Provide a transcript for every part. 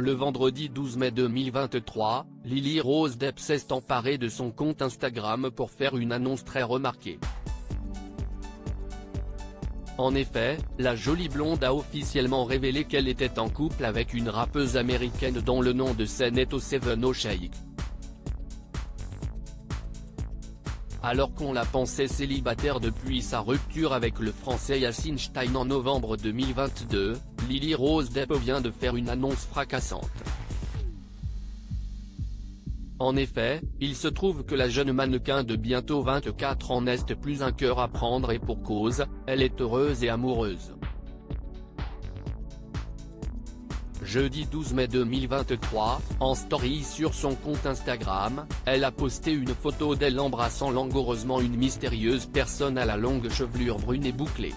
Le vendredi 12 mai 2023, Lily Rose Depp s'est emparée de son compte Instagram pour faire une annonce très remarquée. En effet, la jolie blonde a officiellement révélé qu'elle était en couple avec une rappeuse américaine dont le nom de scène est Oseveno Sheikh. Alors qu'on la pensait célibataire depuis sa rupture avec le Français Yacine Stein en novembre 2022, Lily Rose Depp vient de faire une annonce fracassante. En effet, il se trouve que la jeune mannequin de bientôt 24 ans n'est plus un cœur à prendre et pour cause, elle est heureuse et amoureuse. Jeudi 12 mai 2023, en story sur son compte Instagram, elle a posté une photo d'elle embrassant langoureusement une mystérieuse personne à la longue chevelure brune et bouclée.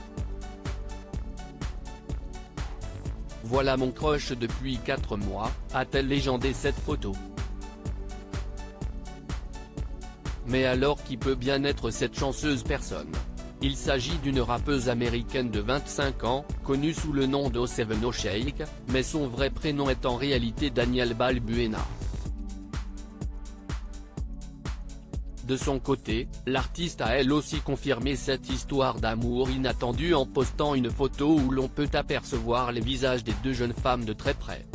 Voilà mon crush depuis 4 mois, a-t-elle légendé cette photo. Mais alors qui peut bien être cette chanceuse personne? Il s'agit d'une rappeuse américaine de 25 ans, connue sous le nom d'Oseveno Sheikh, mais son vrai prénom est en réalité Danielle Balbuena. De son côté, l'artiste a elle aussi confirmé cette histoire d'amour inattendue en postant une photo où l'on peut apercevoir les visages des deux jeunes femmes de très près.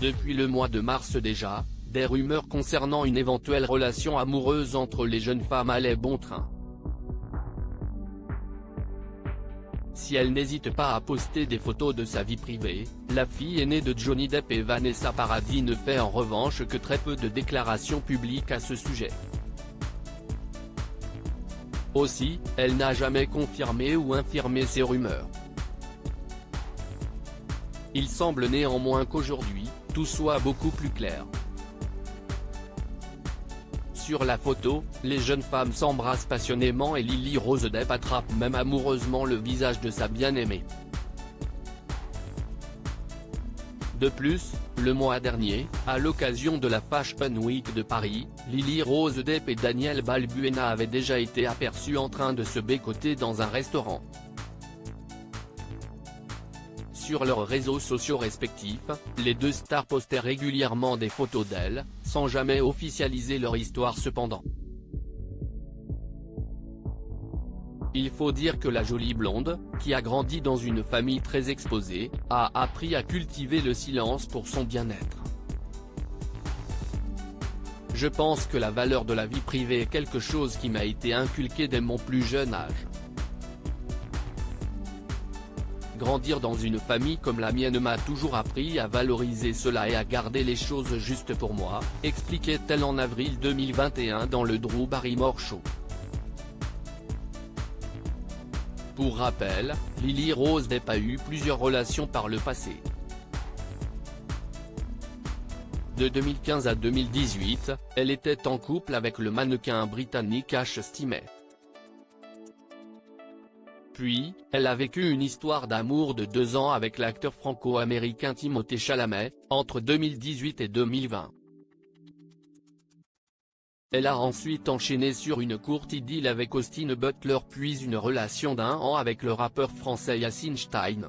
Depuis le mois de mars déjà, des rumeurs concernant une éventuelle relation amoureuse entre les jeunes femmes allaient bon train. Si elle n'hésite pas à poster des photos de sa vie privée, la fille aînée de Johnny Depp et Vanessa Paradis ne fait en revanche que très peu de déclarations publiques à ce sujet. Aussi, elle n'a jamais confirmé ou infirmé ces rumeurs. Il semble néanmoins qu'aujourd'hui, tout soit beaucoup plus clair. Sur la photo, les jeunes femmes s'embrassent passionnément et Lily Rose Depp attrape même amoureusement le visage de sa bien-aimée. De plus, le mois dernier, à l'occasion de la Fashion Week de Paris, Lily Rose Depp et Danielle Balbuena avaient déjà été aperçus en train de se bécoter dans un restaurant. Sur leurs réseaux sociaux respectifs, les deux stars postaient régulièrement des photos d'elles, sans jamais officialiser leur histoire cependant. Il faut dire que la jolie blonde, qui a grandi dans une famille très exposée, a appris à cultiver le silence pour son bien-être. Je pense que la valeur de la vie privée est quelque chose qui m'a été inculqué dès mon plus jeune âge. Grandir dans une famille comme la mienne m'a toujours appris à valoriser cela et à garder les choses justes pour moi, expliquait-elle en avril 2021 dans le Drew Barrymore Show. Pour rappel, Lily Rose Depp a eu plusieurs relations par le passé. De 2015 à 2018, elle était en couple avec le mannequin britannique Ash Stimmett. Puis, elle a vécu une histoire d'amour de 2 ans avec l'acteur franco-américain Timothée Chalamet, entre 2018 et 2020. Elle a ensuite enchaîné sur une courte idylle avec Austin Butler puis une relation d'1 an avec le rappeur français Yacine Stein.